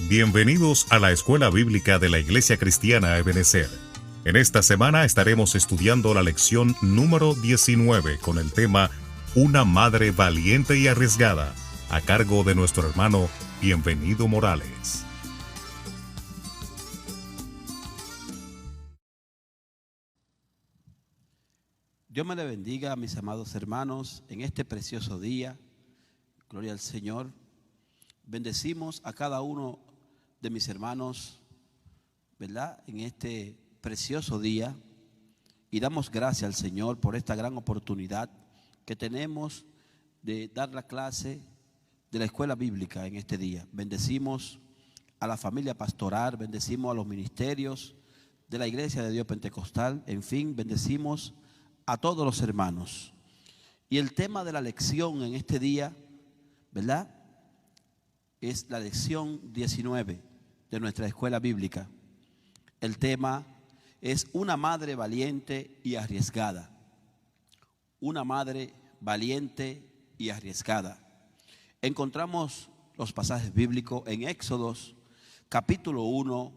Bienvenidos a la Escuela Bíblica de la Iglesia Cristiana Ebenezer. En esta semana estaremos estudiando la lección número 19 con el tema Una madre valiente y arriesgada, a cargo de nuestro hermano Bienvenido Morales. Dios me le bendiga, mis amados hermanos, en este precioso día. Gloria al Señor. Bendecimos a cada uno de mis hermanos, ¿verdad?, en este precioso día, y damos gracias al Señor por esta gran oportunidad que tenemos de dar la clase de la escuela bíblica en este día. Bendecimos a la familia pastoral, bendecimos a los ministerios de la Iglesia de Dios Pentecostal, en fin, bendecimos a todos los hermanos. Y el tema de la lección en este día, ¿verdad?, es la lección 19 de nuestra escuela bíblica. El tema es una madre valiente y arriesgada. Una madre valiente y arriesgada. Encontramos los pasajes bíblicos en Éxodos capítulo 1,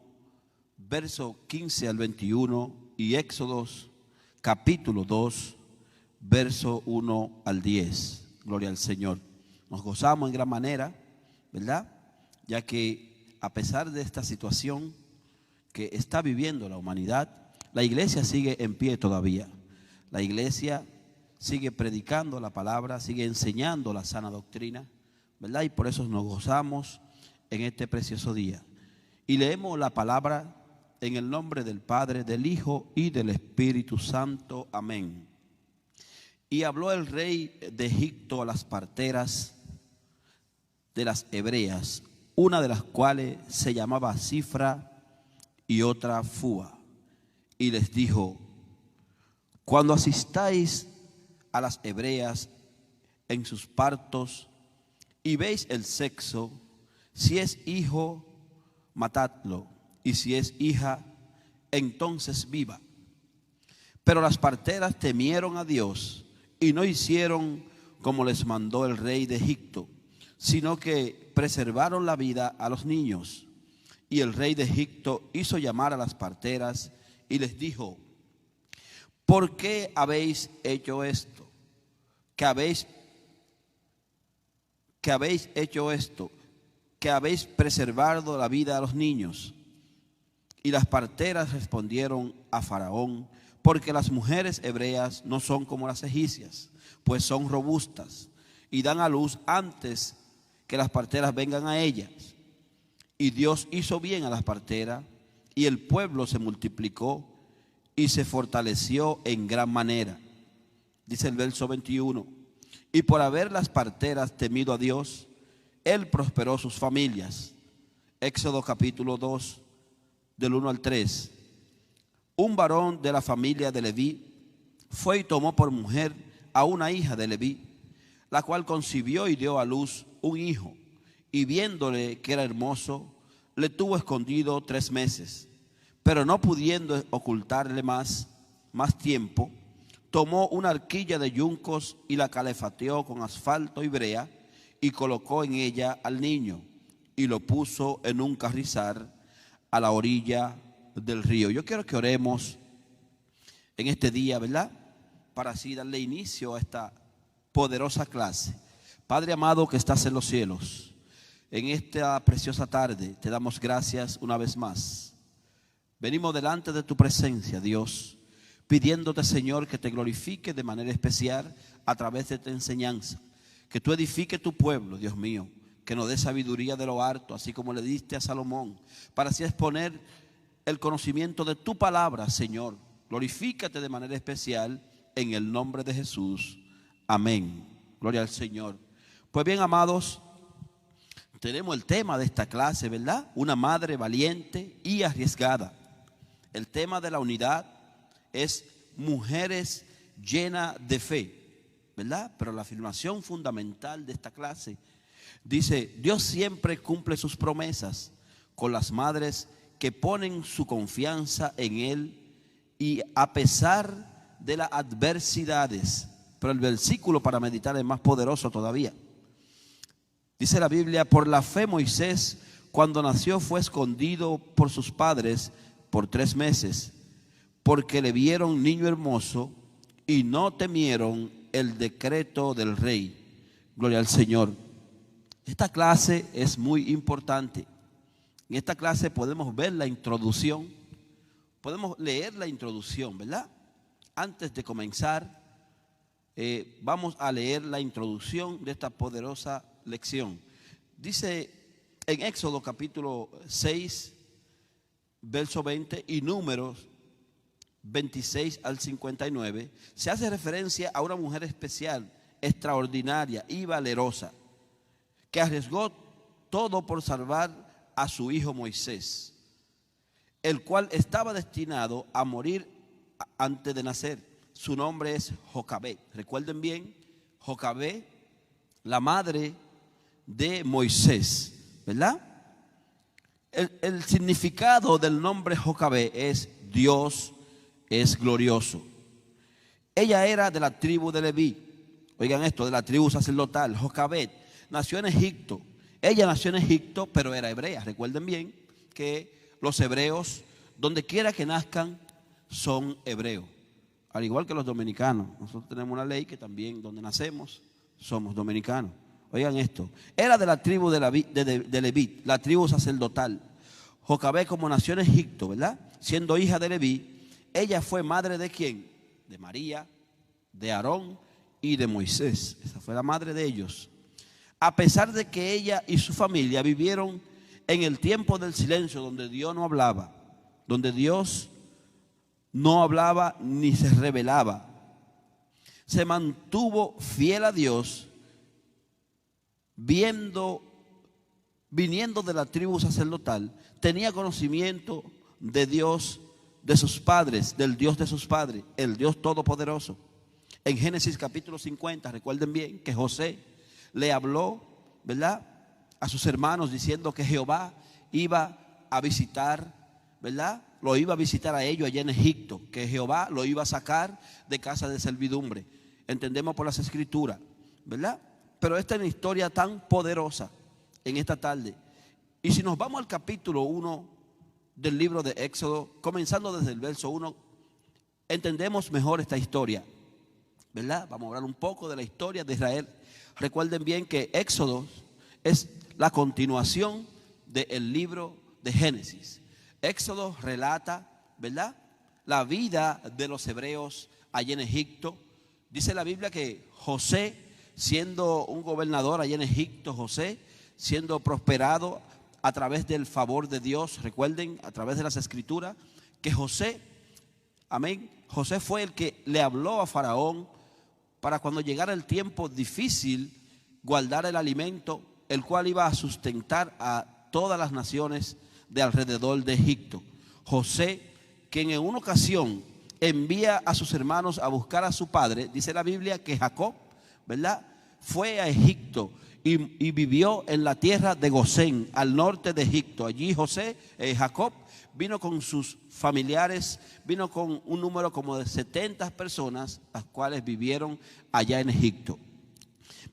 verso 15 al 21 y Éxodos capítulo 2, verso 1 al 10. Gloria al Señor. Nos gozamos en gran manera, ¿verdad? Ya que a pesar de esta situación que está viviendo la humanidad, la iglesia sigue en pie todavía. La iglesia sigue predicando la palabra, sigue enseñando la sana doctrina, ¿verdad? Y por eso nos gozamos en este precioso día. Y leemos la palabra en el nombre del Padre, del Hijo y del Espíritu Santo. Amén. Y habló el rey de Egipto a las parteras de las hebreas, una de las cuales se llamaba Cifra y otra Fúa, y les dijo: cuando asistáis a las hebreas en sus partos y veis el sexo, si es hijo, matadlo, y si es hija, entonces viva. Pero las parteras temieron a Dios y no hicieron como les mandó el rey de Egipto, sino que preservaron la vida a los niños. Y el rey de Egipto hizo llamar a las parteras y les dijo: ¿por qué habéis hecho esto? ¿Que habéis hecho esto? ¿Que habéis preservado la vida a los niños? Y las parteras respondieron a Faraón: porque las mujeres hebreas no son como las egipcias, pues son robustas y dan a luz antes que las parteras vengan a ellas. Y Dios hizo bien a las parteras, y el pueblo se multiplicó y se fortaleció en gran manera. Dice el verso 21, y por haber las parteras temido a Dios, Él prosperó sus familias. Éxodo capítulo 2, del 1 al 3. Un varón de la familia de Leví fue y tomó por mujer a una hija de Leví, la cual concibió y dio a luz un hijo, y viéndole que era hermoso, le tuvo escondido 3 meses. Pero no pudiendo ocultarle más tiempo, tomó una arquilla de yuncos y la calefateó con asfalto y brea, y colocó en ella al niño, y lo puso en un carrizal a la orilla del río. Yo quiero que oremos en este día, ¿verdad?, para así darle inicio a esta poderosa clase. Padre amado que estás en los cielos, en esta preciosa tarde te damos gracias una vez más. Venimos delante de tu presencia, Dios, pidiéndote, Señor, que te glorifique de manera especial a través de esta enseñanza, que tú edifiques tu pueblo, Dios mío, que nos dé sabiduría de lo alto, así como le diste a Salomón, para así exponer el conocimiento de tu palabra, Señor. Glorifícate de manera especial en el nombre de Jesús. Amén. Gloria al Señor. Pues bien, amados, tenemos el tema de esta clase, ¿verdad? Una madre valiente y arriesgada. El tema de la unidad es mujeres llenas de fe, ¿verdad? Pero la afirmación fundamental de esta clase dice: Dios siempre cumple sus promesas con las madres que ponen su confianza en Él y a pesar de las adversidades. Pero el versículo para meditar es más poderoso todavía. Dice la Biblia: por la fe Moisés, Cuando nació fue escondido por sus padres por 3 meses, porque le vieron niño hermoso y no temieron el decreto del rey. Gloria al Señor. Esta clase es muy importante. En esta clase podemos ver la introducción, podemos leer la introducción, ¿verdad? Antes de comenzar, vamos a leer la introducción de esta poderosa lección. Dice en Éxodo capítulo 6, verso 20 y Números 26 al 59, se hace referencia a una mujer especial, extraordinaria y valerosa, que arriesgó todo por salvar a su hijo Moisés, el cual estaba destinado a morir antes de nacer. Su nombre es Jocabed. Recuerden bien, Jocabed, la madre de Moisés, ¿verdad? El significado del nombre Jocabed es Dios es glorioso. Ella era de la tribu de Leví. Oigan esto, de la tribu sacerdotal. Jocabed nació en Egipto. Ella nació en Egipto, pero era hebrea. Recuerden bien que los hebreos, donde quiera que nazcan, son hebreos. Al igual que los dominicanos. Nosotros tenemos una ley que también donde nacemos somos dominicanos. Oigan esto. Era de la tribu de Leví, la tribu sacerdotal. Jocabed, como nació en Egipto, ¿verdad? Siendo hija de Leví, ella fue madre de ¿quién? De María, de Aarón y de Moisés. Esa fue la madre de ellos. A pesar de que ella y su familia vivieron en el tiempo del silencio, donde Dios no hablaba, donde Dios no hablaba ni se revelaba, se mantuvo fiel a Dios, viniendo de la tribu sacerdotal, tenía conocimiento de Dios de sus padres, del Dios de sus padres, el Dios todopoderoso. En Génesis capítulo 50, recuerden bien que José le habló, ¿verdad?, a sus hermanos diciendo que Jehová iba a visitar, ¿verdad?, lo iba a visitar a ellos allá en Egipto, que Jehová lo iba a sacar de casa de servidumbre. Entendemos por las escrituras, ¿verdad? Pero esta es una historia tan poderosa en esta tarde. Y si nos vamos al capítulo 1 del libro de Éxodo, comenzando desde el verso 1, entendemos mejor esta historia, ¿verdad? Vamos a hablar un poco de la historia de Israel. Recuerden bien que Éxodo es la continuación del libro de Génesis. Éxodo relata, ¿verdad?, la vida de los hebreos allá en Egipto. Dice la Biblia que José, siendo un gobernador allá en Egipto, José siendo prosperado a través del favor de Dios, recuerden, a través de las escrituras, que José, amén, José fue el que le habló a Faraón para cuando llegara el tiempo difícil, guardar el alimento, el cual iba a sustentar a todas las naciones de alrededor de Egipto. José, quien en una ocasión envía a sus hermanos a buscar a su padre, dice la Biblia que Jacob, ¿verdad?, fue a Egipto y vivió en la tierra de Gosén, al norte de Egipto. Allí Jacob vino con sus familiares, vino con un número como de 70 personas, las cuales vivieron allá en Egipto.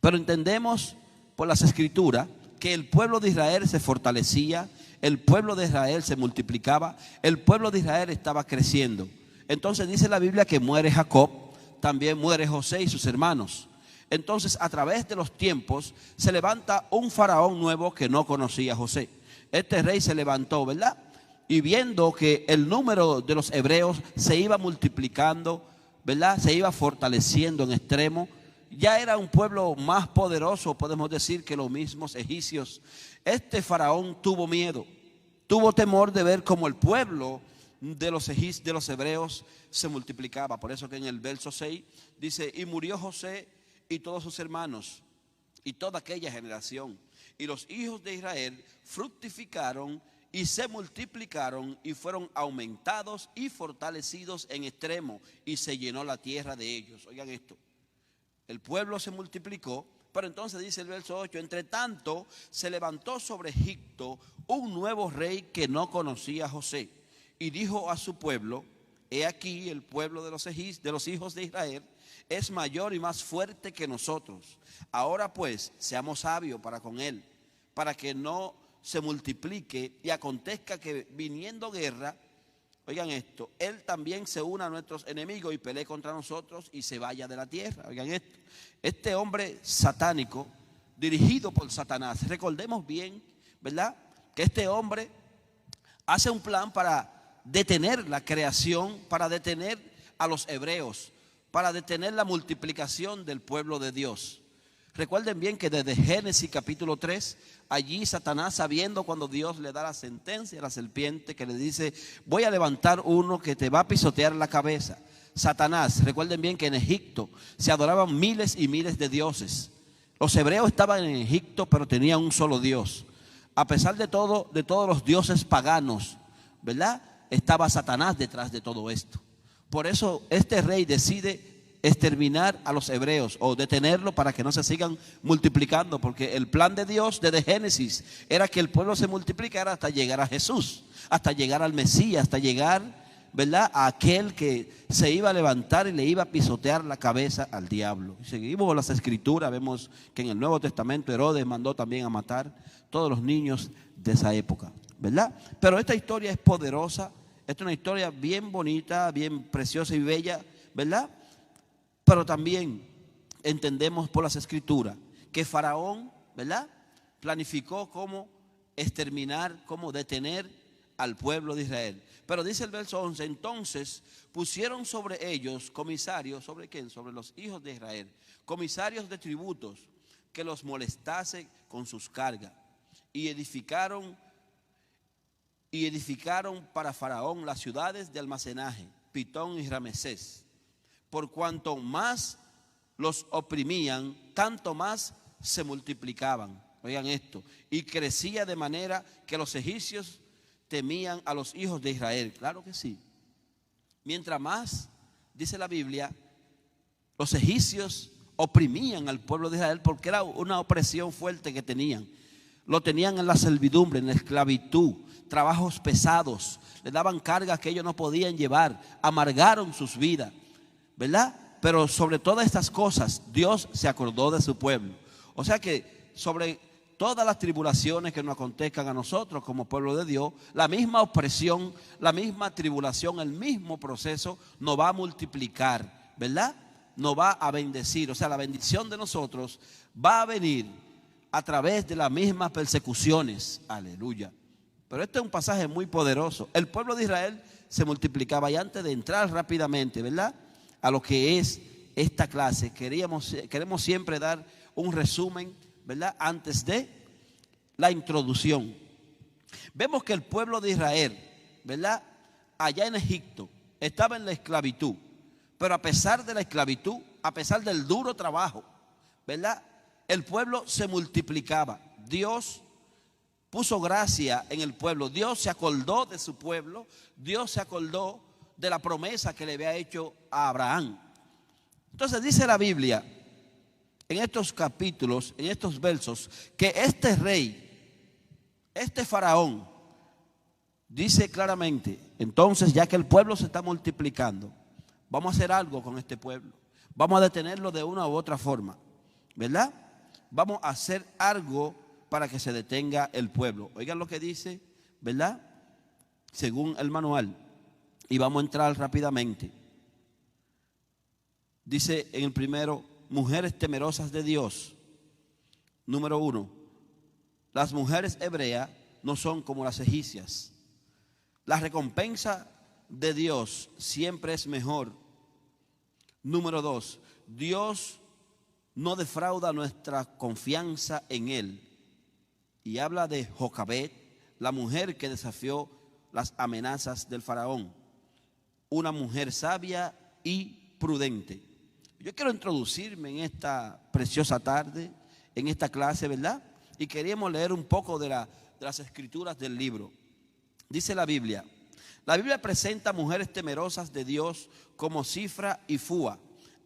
Pero entendemos por las escrituras que el pueblo de Israel se fortalecía, el pueblo de Israel se multiplicaba, el pueblo de Israel estaba creciendo. Entonces dice la Biblia que muere Jacob, también muere José y sus hermanos. Entonces, a través de los tiempos, se levanta un faraón nuevo que no conocía a José. Este rey se levantó, ¿verdad?, y viendo que el número de los hebreos se iba multiplicando, ¿verdad?, se iba fortaleciendo en extremo. Ya era un pueblo más poderoso, podemos decir, que los mismos egipcios. Este faraón tuvo miedo, tuvo temor de ver cómo el pueblo de los hebreos se multiplicaba. Por eso que en el verso 6 dice: y murió José y todos sus hermanos y toda aquella generación, y los hijos de Israel fructificaron y se multiplicaron y fueron aumentados y fortalecidos en extremo, y se llenó la tierra de ellos. Oigan esto, el pueblo se multiplicó, pero entonces dice el verso 8: entre tanto se levantó sobre Egipto un nuevo rey que no conocía a José, y dijo a su pueblo: he aquí, el pueblo de los hijos de Israel es mayor y más fuerte que nosotros. Ahora pues, seamos sabios para con él, para que no se multiplique y acontezca que viniendo guerra, oigan esto, Él también se una a nuestros enemigos y pelee contra nosotros y se vaya de la tierra. Oigan esto, este hombre satánico, dirigido por Satanás, recordemos bien, ¿verdad?, que este hombre hace un plan para detener la creación, para detener a los hebreos, para detener la multiplicación del pueblo de Dios. Recuerden bien que desde Génesis capítulo 3, allí Satanás, sabiendo cuando Dios le da la sentencia a la serpiente que le dice: voy a levantar uno que te va a pisotear la cabeza. Satanás, recuerden bien que en Egipto se adoraban miles y miles de dioses. Los hebreos estaban en Egipto, pero tenían un solo Dios. A pesar de todos los dioses paganos, ¿verdad?, estaba Satanás detrás de todo esto. Por eso este rey decide exterminar a los hebreos o detenerlo para que no se sigan multiplicando, porque el plan de Dios desde Génesis era que el pueblo se multiplicara hasta llegar a Jesús, hasta llegar al Mesías, hasta llegar, ¿verdad?, a aquel que se iba a levantar y le iba a pisotear la cabeza al diablo. Y seguimos las escrituras, vemos que en el Nuevo Testamento Herodes mandó también a matar todos los niños de esa época, ¿verdad? Pero esta historia es poderosa, esta es una historia bien bonita, bien preciosa y bella, ¿verdad? Pero también entendemos por las escrituras que Faraón, ¿verdad?, planificó cómo exterminar, cómo detener al pueblo de Israel. Pero dice el verso 11, entonces pusieron sobre ellos comisarios, ¿sobre quién? Sobre los hijos de Israel, comisarios de tributos, que los molestase con sus cargas. Y edificaron para Faraón las ciudades de almacenaje, Pitón y Ramesés. Por cuanto más los oprimían, tanto más se multiplicaban. Oigan esto. Y crecía de manera que los egipcios temían a los hijos de Israel. Claro que sí. Mientras más, dice la Biblia, los egipcios oprimían al pueblo de Israel porque era una opresión fuerte que tenían. Lo tenían en la servidumbre, en la esclavitud, trabajos pesados, le daban cargas que ellos no podían llevar, amargaron sus vidas, ¿verdad? Pero sobre todas estas cosas, Dios se acordó de su pueblo. O sea que sobre todas las tribulaciones que nos acontezcan a nosotros como pueblo de Dios, la misma opresión, la misma tribulación, el mismo proceso nos va a multiplicar, ¿verdad? Nos va a bendecir. O sea, la bendición de nosotros va a venir a través de las mismas persecuciones. Aleluya. Pero este es un pasaje muy poderoso. El pueblo de Israel se multiplicaba, y antes de entrar rápidamente, ¿verdad?, a lo que es esta clase, queremos siempre dar un resumen, ¿verdad?, antes de la introducción. Vemos que el pueblo de Israel, ¿verdad?, allá en Egipto estaba en la esclavitud, pero a pesar de la esclavitud, a pesar del duro trabajo, ¿verdad?, el pueblo se multiplicaba. Dios puso gracia en el pueblo. Dios se acordó de su pueblo. Dios se acordó de la promesa que le había hecho a Abraham. Entonces dice la Biblia en estos capítulos, en estos versos, que este rey, este faraón, dice claramente: entonces, ya que el pueblo se está multiplicando, vamos a hacer algo con este pueblo. Vamos a detenerlo de una u otra forma, ¿verdad? Vamos a hacer algo para que se detenga el pueblo. Oigan lo que dice, ¿verdad?, según el manual. Y vamos a entrar rápidamente. Dice en el primero: mujeres temerosas de Dios. Número 1, las mujeres hebreas no son como las egipcias. La recompensa de Dios siempre es mejor. Número 2, Dios no defrauda nuestra confianza en Él. Y habla de Jocabed, la mujer que desafió las amenazas del faraón. Una mujer sabia y prudente. Yo quiero introducirme en esta preciosa tarde, en esta clase, ¿verdad? Y queríamos leer un poco de las escrituras del libro. Dice la Biblia presenta mujeres temerosas de Dios como Cifra y Fúa.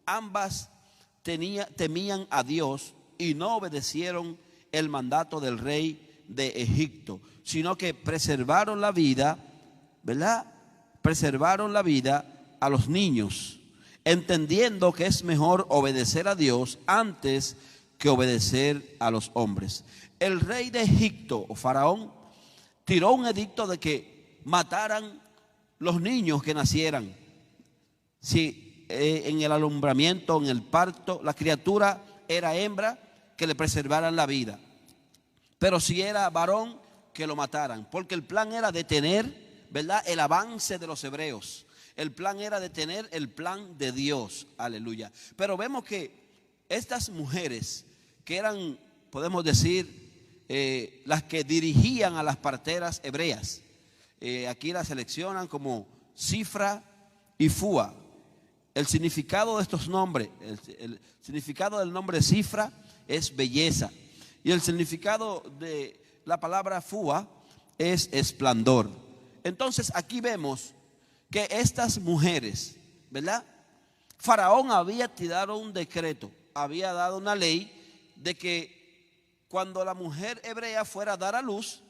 Ambas temían a Dios y no obedecieron el mandato del rey de Egipto, sino que preservaron la vida, ¿verdad? Preservaron la vida a los niños, entendiendo que es mejor obedecer a Dios antes que obedecer a los hombres. El rey de Egipto, o Faraón, tiró un edicto de que mataran los niños que nacieran. Si en el alumbramiento, en el parto, la criatura era hembra, que le preservaran la vida. Pero si era varón, que lo mataran. Porque el plan era detener, ¿verdad?, el avance de los hebreos. El plan era detener el plan de Dios. Aleluya. Pero vemos que estas mujeres, que eran, podemos decir, las que dirigían a las parteras hebreas, aquí las seleccionan como Cifra y Fúa. El significado de estos nombres, el significado del nombre Cifra es belleza, y el significado de la palabra Fúa es esplendor. Entonces aquí vemos que estas mujeres, ¿verdad? Faraón había tirado un decreto, había dado una ley de que cuando la mujer hebrea fuera a dar a luz,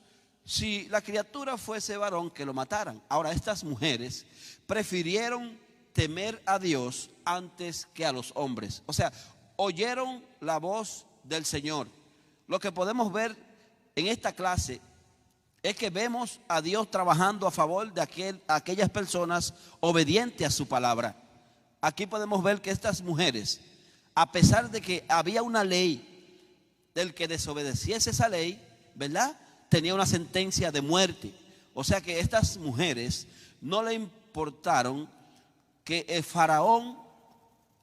si la criatura fuese varón, que lo mataran. Ahora, estas mujeres prefirieron temer a Dios antes que a los hombres. O sea, oyeron la voz del Señor. Lo que podemos ver en esta clase es que vemos a Dios trabajando a favor de aquellas personas obedientes a su palabra. Aquí podemos ver que estas mujeres, a pesar de que había una ley, del que desobedeciese esa ley, ¿verdad?, tenía una sentencia de muerte. O sea que estas mujeres no le importaron que el faraón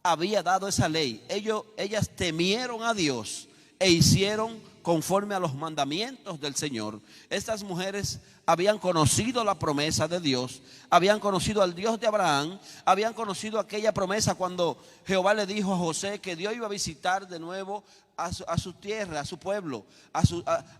había dado esa ley. Ellas temieron a Dios e hicieron conforme a los mandamientos del Señor. Estas mujeres habían conocido la promesa de Dios, habían conocido al Dios de Abraham, habían conocido aquella promesa cuando Jehová le dijo a José que Dios iba a visitar de nuevo a su tierra, a su pueblo,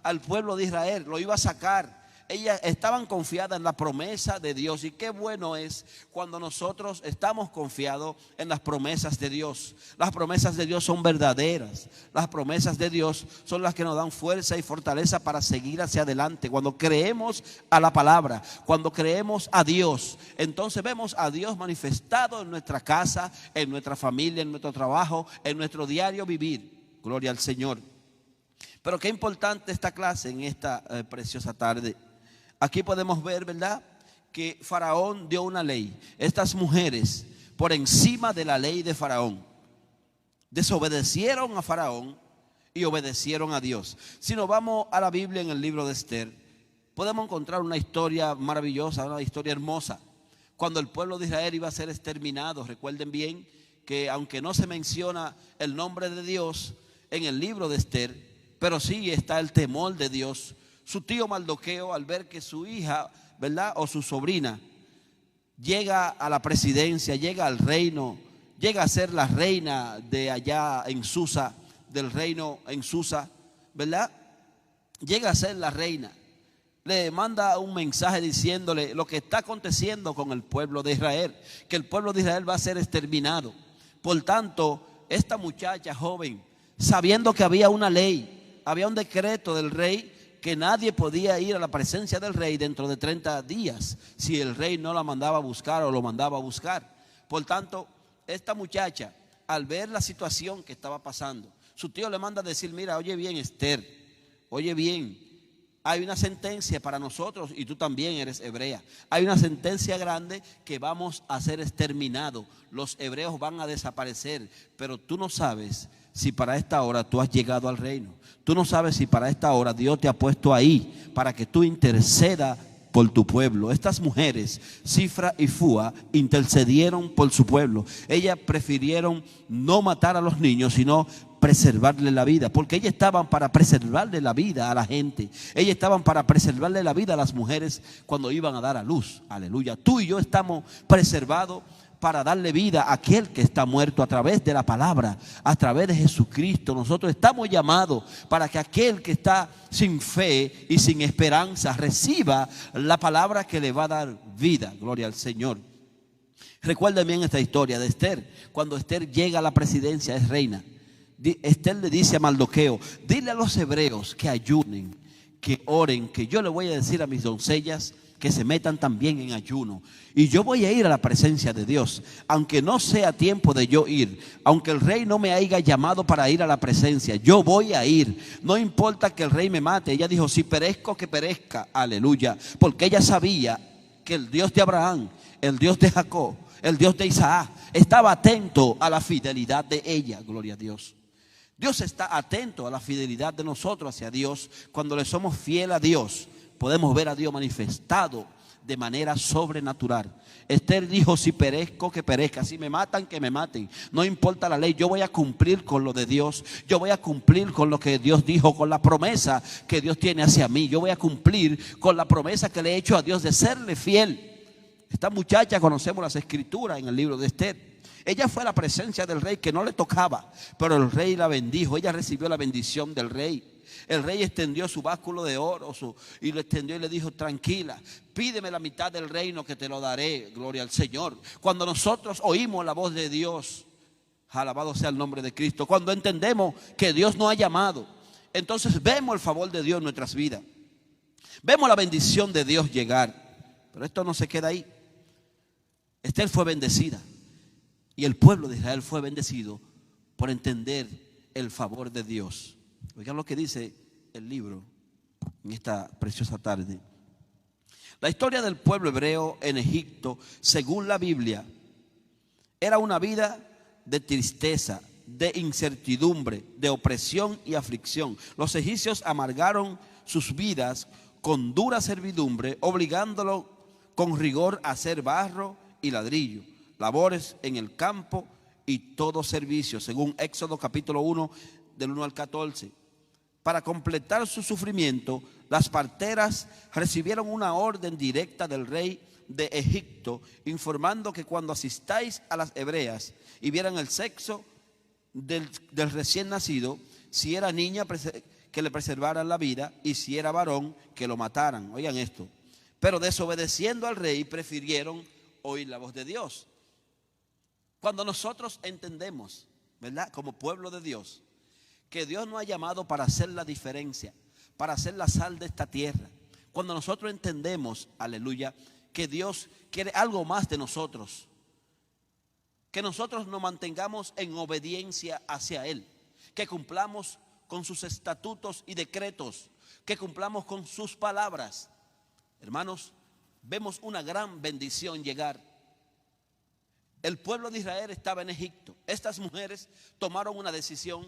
al pueblo de Israel, lo iba a sacar. Ellas estaban confiadas en la promesa de Dios, y qué bueno es cuando nosotros estamos confiados en las promesas de Dios. Las promesas de Dios son verdaderas. Las promesas de Dios son las que nos dan fuerza y fortaleza para seguir hacia adelante. Cuando creemos a la palabra, cuando creemos a Dios, entonces vemos a Dios manifestado en nuestra casa, en nuestra familia, en nuestro trabajo, en nuestro diario vivir. Gloria al Señor. Pero qué importante esta clase en esta preciosa tarde. Aquí podemos ver, ¿verdad?, que Faraón dio una ley. Estas mujeres, por encima de la ley de Faraón, desobedecieron a Faraón y obedecieron a Dios. Si nos vamos a la Biblia, en el libro de Esther, podemos encontrar una historia maravillosa, una historia hermosa. Cuando el pueblo de Israel iba a ser exterminado, recuerden bien que aunque no se menciona el nombre de Dios en el libro de Esther, pero sí está el temor de Dios. Su tío Mardoqueo, al ver que su hija, ¿verdad?, o su sobrina llega a la presidencia, llega al reino, llega a ser la reina de allá en Susa, del reino en Susa, ¿verdad?, llega a ser la reina, le manda un mensaje diciéndole lo que está aconteciendo con el pueblo de Israel, que el pueblo de Israel va a ser exterminado. Por tanto, esta muchacha joven, sabiendo que había una ley, había un decreto del rey, que nadie podía ir a la presencia del rey dentro de 30 días si el rey no la mandaba a buscar o lo mandaba a buscar. Por tanto, esta muchacha, al ver la situación que estaba pasando, su tío le manda a decir: mira, oye bien, Esther, oye bien, hay una sentencia para nosotros y tú también eres hebrea. Hay una sentencia grande que vamos a ser exterminados. Los hebreos van a desaparecer, pero tú no sabes si para esta hora tú has llegado al reino. Tú no sabes si para esta hora Dios te ha puesto ahí para que tú intercedas por tu pueblo. Estas mujeres, Cifra y Fúa, intercedieron por su pueblo. Ellas prefirieron no matar a los niños, sino preservarle la vida, porque ellas estaban para preservarle la vida a la gente. Ellas estaban para preservarle la vida a las mujeres cuando iban a dar a luz. Aleluya. Tú y yo estamos preservados para darle vida a aquel que está muerto a través de la palabra, a través de Jesucristo. Nosotros estamos llamados para que aquel que está sin fe y sin esperanza reciba la palabra que le va a dar vida. Gloria al Señor. Recuerden bien esta historia de Esther. Cuando Esther llega a la presidencia, es reina. Esther le dice a Mardoqueo: dile a los hebreos que ayunen, que oren, que yo le voy a decir a mis doncellas que se metan también en ayuno. Y yo voy a ir a la presencia de Dios, aunque no sea tiempo de yo ir, aunque el rey no me haya llamado para ir a la presencia, yo voy a ir. No importa que el rey me mate. Ella dijo, si perezco, que perezca, aleluya. Porque ella sabía que el Dios de Abraham, el Dios de Jacob, el Dios de Isaac, estaba atento a la fidelidad de ella, gloria a Dios. Dios está atento a la fidelidad de nosotros hacia Dios. Cuando le somos fieles a Dios, podemos ver a Dios manifestado de manera sobrenatural. Esther dijo, si perezco, que perezca, si me matan, que me maten, no importa la ley, yo voy a cumplir con lo de Dios, yo voy a cumplir con lo que Dios dijo, con la promesa que Dios tiene hacia mí, yo voy a cumplir con la promesa que le he hecho a Dios de serle fiel. Esta muchacha, conocemos las escrituras en el libro de Esther. Ella fue a la presencia del rey, que no le tocaba, pero el rey la bendijo. Ella recibió la bendición del rey. El rey extendió su báculo de oro y lo extendió y le dijo, tranquila, pídeme la mitad del reino que te lo daré, gloria al Señor. Cuando nosotros oímos la voz de Dios, alabado sea el nombre de Cristo, cuando entendemos que Dios nos ha llamado, entonces vemos el favor de Dios en nuestras vidas, vemos la bendición de Dios llegar. Pero esto no se queda ahí. Esther fue bendecida y el pueblo de Israel fue bendecido por entender el favor de Dios. Oigan lo que dice el libro en esta preciosa tarde. La historia del pueblo hebreo en Egipto, según la Biblia, era una vida de tristeza, de incertidumbre, de opresión y aflicción. Los egipcios amargaron sus vidas con dura servidumbre, obligándolo con rigor a hacer barro y ladrillo, labores en el campo y todo servicio, según Éxodo capítulo 1, del 1 al 14. Para completar su sufrimiento, las parteras recibieron una orden directa del rey de Egipto, informando que cuando asistáis a las hebreas y vieran el sexo del recién nacido, si era niña, que le preservaran la vida, y si era varón, que lo mataran. Oigan esto. Pero desobedeciendo al rey, prefirieron oír la voz de Dios. Cuando nosotros entendemos, ¿verdad?, como pueblo de Dios, que Dios nos ha llamado para hacer la diferencia, para hacer la sal de esta tierra. Cuando nosotros entendemos, aleluya, que Dios quiere algo más de nosotros, que nosotros nos mantengamos en obediencia hacia Él, que cumplamos con sus estatutos y decretos, que cumplamos con sus palabras. Hermanos, vemos una gran bendición llegar. El pueblo de Israel estaba en Egipto. Estas mujeres tomaron una decisión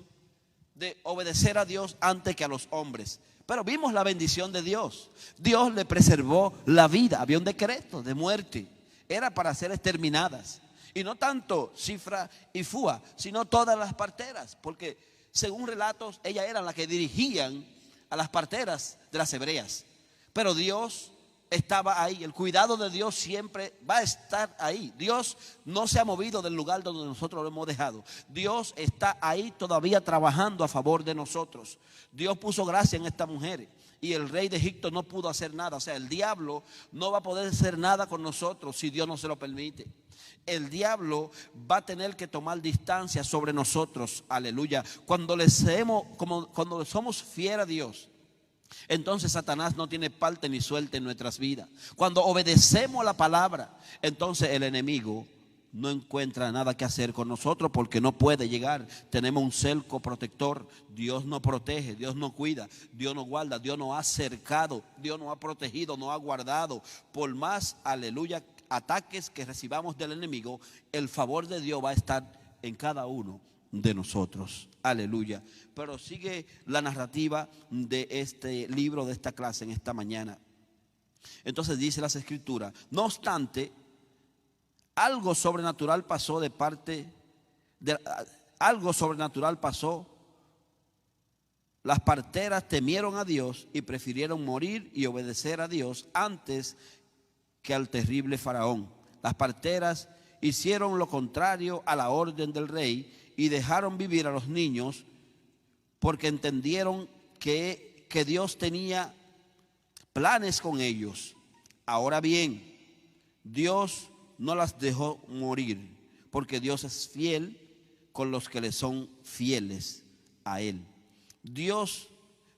de obedecer a Dios antes que a los hombres. Pero vimos la bendición de Dios. Dios le preservó la vida. Había un decreto de muerte. Era para ser exterminadas. Y no tanto Cifra y Fúa, sino todas las parteras. Porque según relatos, ellas eran las que dirigían a las parteras de las hebreas. Pero Dios estaba ahí. El cuidado de Dios siempre va a estar ahí. Dios no se ha movido del lugar donde nosotros lo hemos dejado. Dios está ahí todavía trabajando a favor de nosotros. Dios puso gracia en estas mujeres y el rey de Egipto no pudo hacer nada. O sea, el diablo no va a poder hacer nada con nosotros si Dios no se lo permite. El diablo va a tener que tomar distancia sobre nosotros, aleluya. Cuando somos fieles a Dios, entonces Satanás no tiene parte ni suerte en nuestras vidas. Cuando obedecemos la palabra, entonces el enemigo no encuentra nada que hacer con nosotros, porque no puede llegar. Tenemos un cerco protector. Dios nos protege, Dios nos cuida, Dios nos guarda, Dios nos ha cercado, Dios nos ha protegido, nos ha guardado. Por más, aleluya, ataques que recibamos del enemigo, el favor de Dios va a estar en cada uno de nosotros, aleluya. Pero sigue la narrativa de este libro, de esta clase en esta mañana. Entonces dice las escrituras: no obstante, algo sobrenatural pasó Las parteras temieron a Dios y prefirieron morir y obedecer a Dios antes que al terrible faraón. Las parteras hicieron lo contrario a la orden del rey y dejaron vivir a los niños, porque entendieron que Dios tenía planes con ellos. Ahora bien, Dios no las dejó morir, porque Dios es fiel con los que le son fieles a Él. Dios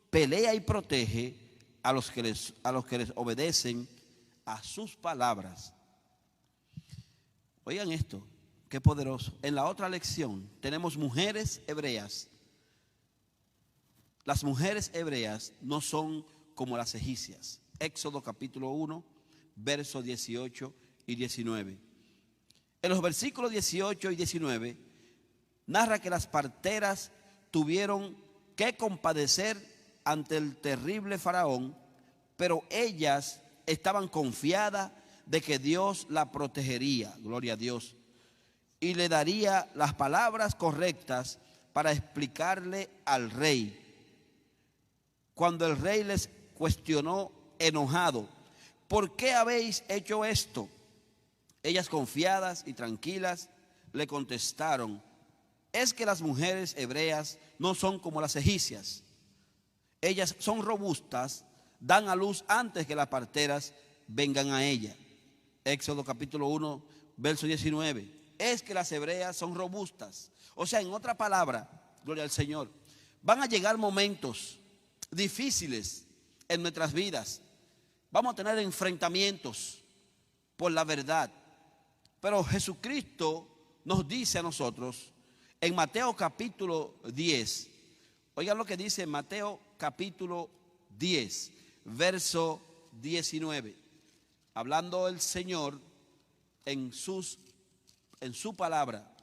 pelea y protege a los que les obedecen a sus palabras. Oigan esto, qué poderoso. En la otra lección tenemos mujeres hebreas. Las mujeres hebreas no son como las egipcias. Éxodo capítulo 1, versos 18 y 19. En los versículos 18 y 19 narra que las parteras tuvieron que compadecer ante el terrible faraón, pero ellas estaban confiadas de que Dios la protegería, gloria a Dios, y le daría las palabras correctas para explicarle al rey. Cuando el rey les cuestionó enojado, ¿por qué habéis hecho esto? Ellas, confiadas y tranquilas, le contestaron: es que las mujeres hebreas no son como las egipcias. Ellas son robustas, dan a luz antes que las parteras vengan a ella. Éxodo capítulo 1, verso 19. Es que las hebreas son robustas. O sea, en otra palabra, gloria al Señor, van a llegar momentos difíciles en nuestras vidas. Vamos a tener enfrentamientos por la verdad. Pero Jesucristo nos dice a nosotros en Mateo capítulo 10, oigan lo que dice Mateo capítulo 10, verso 19, hablando el Señor en su palabra.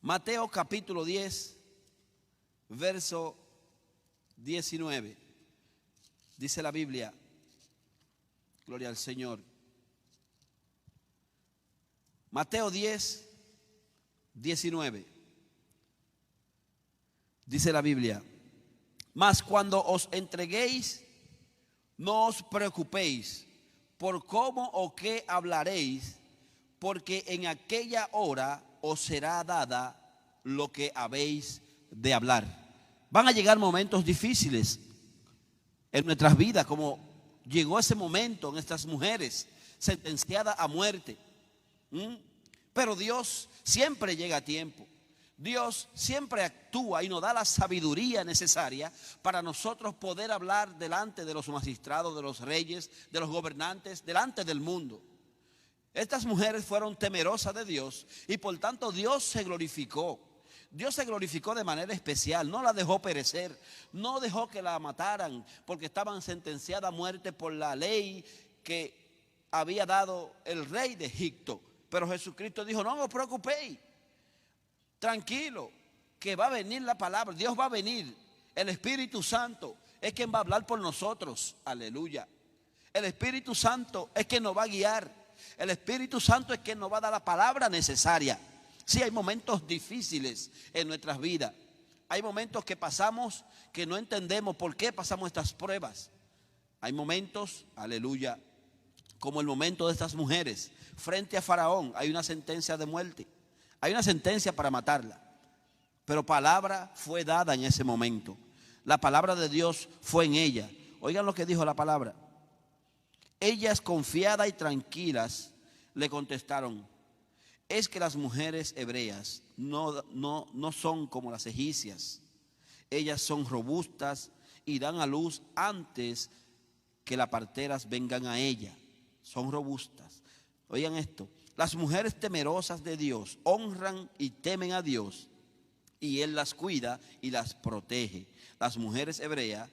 Mateo capítulo 10, verso 19, dice la Biblia, gloria al Señor. Mateo 10, 19. Dice la Biblia: mas cuando os entreguéis, no os preocupéis por cómo o qué hablaréis, porque en aquella hora os será dada lo que habéis de hablar. Van a llegar momentos difíciles en nuestras vidas, como llegó ese momento en estas mujeres sentenciadas a muerte. Pero Dios siempre llega a tiempo. Dios siempre actúa y nos da la sabiduría necesaria para nosotros poder hablar delante de los magistrados, de los reyes, de los gobernantes, delante del mundo. Estas mujeres fueron temerosas de Dios y por tanto Dios se glorificó. Dios se glorificó de manera especial, no la dejó perecer, no dejó que la mataran porque estaban sentenciadas a muerte por la ley que había dado el rey de Egipto. Pero Jesucristo dijo: no os preocupéis, tranquilo, que va a venir la palabra, Dios va a venir, el Espíritu Santo es quien va a hablar por nosotros, aleluya. El Espíritu Santo es quien nos va a guiar, el Espíritu Santo es quien nos va a dar la palabra necesaria. Sí, hay momentos difíciles en nuestras vidas, hay momentos que pasamos que no entendemos por qué pasamos estas pruebas. Hay momentos, aleluya, como el momento de estas mujeres frente a Faraón. Hay una sentencia de muerte, hay una sentencia para matarla, pero palabra fue dada en ese momento. La palabra de Dios fue en ella. Oigan lo que dijo la palabra: ellas, confiadas y tranquilas, le contestaron: es que las mujeres hebreas no son como las egipcias. Ellas son robustas y dan a luz antes que las parteras vengan a ella. Son robustas. Oigan esto: las mujeres temerosas de Dios honran y temen a Dios, y Él las cuida y las protege. Las mujeres hebreas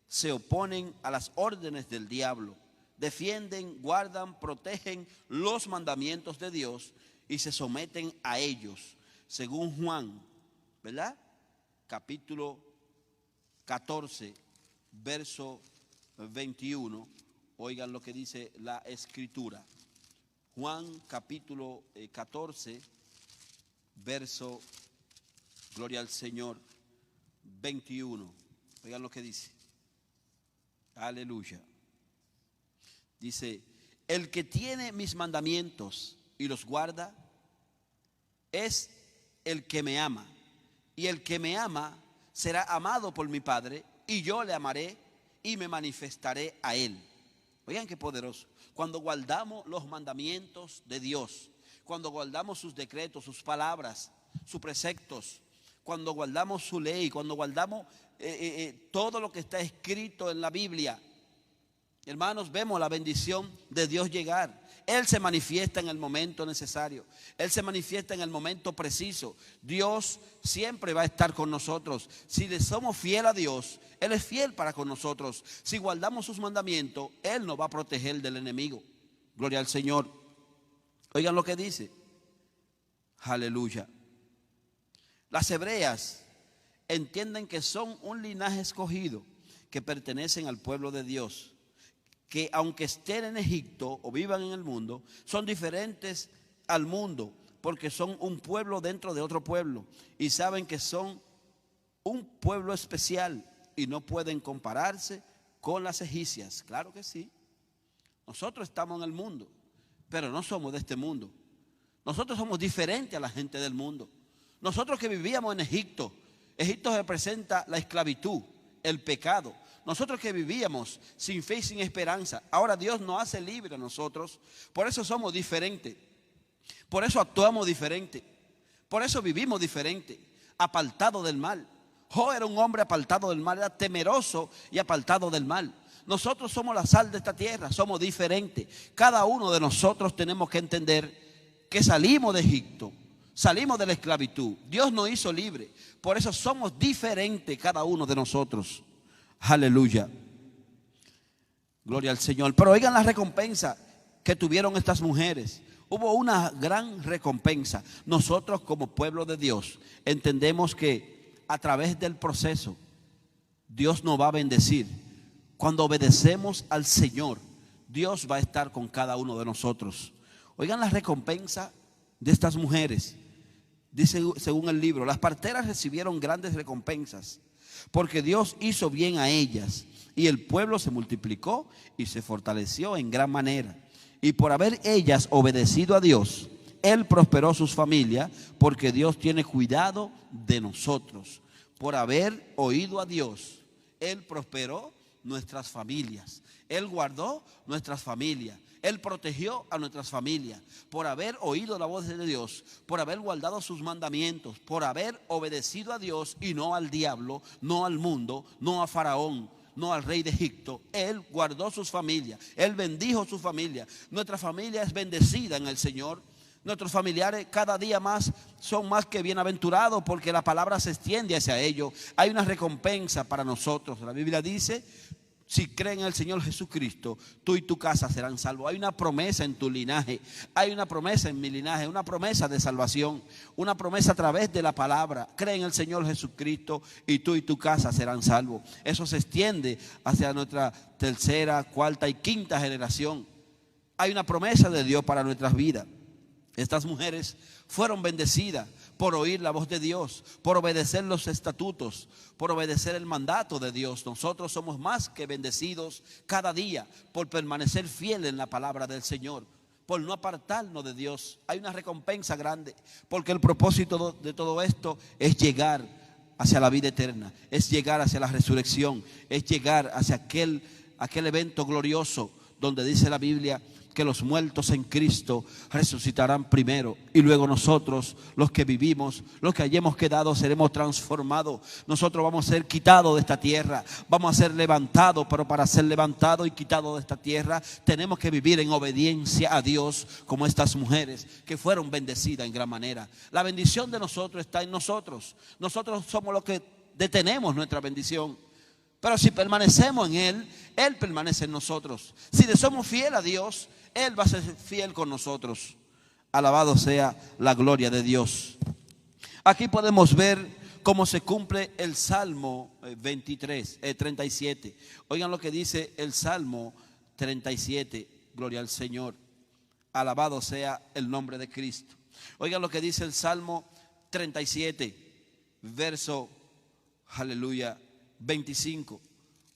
se oponen a las órdenes del diablo, defienden, guardan, protegen los mandamientos de Dios y se someten a ellos, según Juan, ¿verdad? Capítulo 14, verso 21. Oigan lo que dice la Escritura. Juan capítulo 14, verso, gloria al Señor, 21. Oigan lo que dice. Aleluya. Dice: el que tiene mis mandamientos y los guarda es el que me ama, y el que me ama será amado por mi Padre, y yo le amaré y me manifestaré a él. Oigan qué poderoso. Cuando guardamos los mandamientos de Dios, cuando guardamos sus decretos, sus palabras, sus preceptos, cuando guardamos su ley, cuando guardamos todo lo que está escrito en la Biblia, hermanos, vemos la bendición de Dios llegar. Él se manifiesta en el momento necesario. Él se manifiesta en el momento preciso. Dios siempre va a estar con nosotros. Si le somos fiel a Dios, Él es fiel para con nosotros. Si guardamos sus mandamientos, Él nos va a proteger del enemigo. Gloria al Señor. Oigan lo que dice. Aleluya. Las hebreas entienden que son un linaje escogido, que pertenecen al pueblo de Dios, que aunque estén en Egipto o vivan en el mundo, son diferentes al mundo, porque son un pueblo dentro de otro pueblo, y saben que son un pueblo especial y no pueden compararse con las egipcias. Claro que sí. Nosotros estamos en el mundo, pero no somos de este mundo. Nosotros somos diferentes a la gente del mundo. Nosotros que vivíamos en Egipto, Egipto representa la esclavitud, el pecado. Nosotros que vivíamos sin fe y sin esperanza, ahora Dios nos hace libre a nosotros. Por eso somos diferentes. Por eso actuamos diferente. Por eso vivimos diferente, apartado del mal. Jo era un hombre apartado del mal, era temeroso y apartado del mal. Nosotros somos la sal de esta tierra, somos diferentes. Cada uno de nosotros tenemos que entender que salimos de Egipto, salimos de la esclavitud. Dios nos hizo libre. Por eso somos diferentes cada uno de nosotros. Aleluya. Gloria al Señor. Pero oigan la recompensa que tuvieron estas mujeres. Hubo una gran recompensa. Nosotros como pueblo de Dios entendemos que a través del proceso Dios nos va a bendecir. Cuando obedecemos al Señor, Dios va a estar con cada uno de nosotros. Oigan la recompensa de estas mujeres. Dice según el libro, las parteras recibieron grandes recompensas, porque Dios hizo bien a ellas, y el pueblo se multiplicó y se fortaleció en gran manera. Y por haber ellas obedecido a Dios, Él prosperó sus familias, porque Dios tiene cuidado de nosotros. Por haber oído a Dios, Él prosperó nuestras familias. Él guardó nuestras familias. Él protegió a nuestras familias por haber oído la voz de Dios, por haber guardado sus mandamientos, por haber obedecido a Dios y no al diablo, no al mundo, no a Faraón, no al rey de Egipto. Él guardó sus familias, Él bendijo su familia. Nuestra familia es bendecida en el Señor. Nuestros familiares cada día más son más que bienaventurados, porque la palabra se extiende hacia ellos. Hay una recompensa para nosotros. La Biblia dice: si creen en el Señor Jesucristo, tú y tu casa serán salvos. Hay una promesa en tu linaje, hay una promesa en mi linaje, una promesa de salvación, una promesa a través de la palabra. Cree en el Señor Jesucristo y tú y tu casa serán salvos. Eso se extiende hacia nuestra tercera, cuarta y quinta generación. Hay una promesa de Dios para nuestras vidas. Estas mujeres fueron bendecidas por oír la voz de Dios, por obedecer los estatutos, por obedecer el mandato de Dios. Nosotros somos más que bendecidos cada día por permanecer fieles en la palabra del Señor, por no apartarnos de Dios. Hay una recompensa grande, porque el propósito de todo esto es llegar hacia la vida eterna, es llegar hacia la resurrección, es llegar hacia aquel evento glorioso donde dice la Biblia que los muertos en Cristo resucitarán primero, y luego nosotros, los que vivimos, los que hayamos quedado, seremos transformados. Nosotros vamos a ser quitados de esta tierra, vamos a ser levantados, pero para ser levantados y quitados de esta tierra tenemos que vivir en obediencia a Dios, como estas mujeres que fueron bendecidas en gran manera. La bendición de nosotros está en nosotros. Nosotros somos los que detenemos nuestra bendición. Pero si permanecemos en Él, Él permanece en nosotros. Si le somos fieles a Dios, Él va a ser fiel con nosotros. Alabado sea la gloria de Dios. Aquí podemos ver cómo se cumple el Salmo 37. Oigan lo que dice el Salmo 37. Gloria al Señor. Alabado sea el nombre de Cristo. Oigan lo que dice el Salmo 37, verso, aleluya, 25.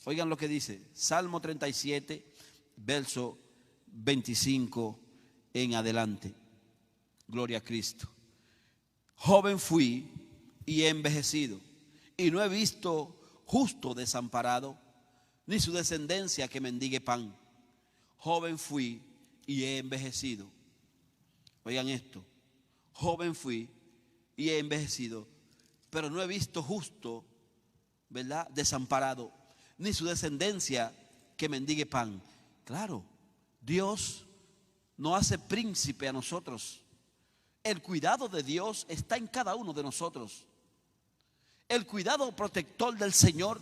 Oigan lo que dice Salmo 37, verso 25 en adelante. Gloria a Cristo. Joven fui y he envejecido, y no he visto justo desamparado, ni su descendencia que mendigue pan. Joven fui y he envejecido. Oigan esto. Joven fui y he envejecido, pero no he visto justo, ¿verdad?, desamparado, ni su descendencia que mendigue pan. Claro, Dios no hace príncipe a nosotros. El cuidado de Dios está en cada uno de nosotros. El cuidado protector del Señor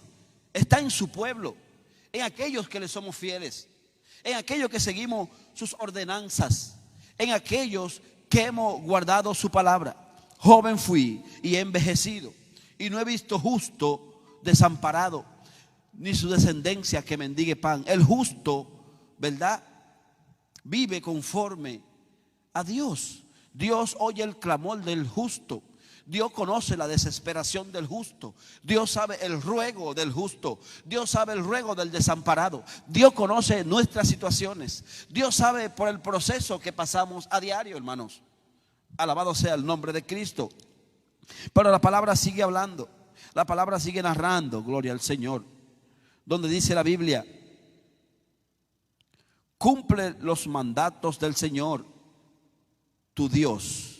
está en su pueblo, en aquellos que le somos fieles, en aquellos que seguimos sus ordenanzas, en aquellos que hemos guardado su palabra. Joven fui y he envejecido, y no he visto justo desamparado, ni su descendencia que mendigue pan. El justo, ¿verdad?, vive conforme a Dios. Dios oye el clamor del justo. Dios conoce la desesperación del justo. Dios sabe el ruego del justo. Dios sabe el ruego del desamparado. Dios conoce nuestras situaciones. Dios sabe por el proceso que pasamos a diario, hermanos. Alabado sea el nombre de Cristo. Pero la palabra sigue hablando. La palabra sigue narrando, gloria al Señor. Donde dice la Biblia: cumple los mandatos del Señor, tu Dios.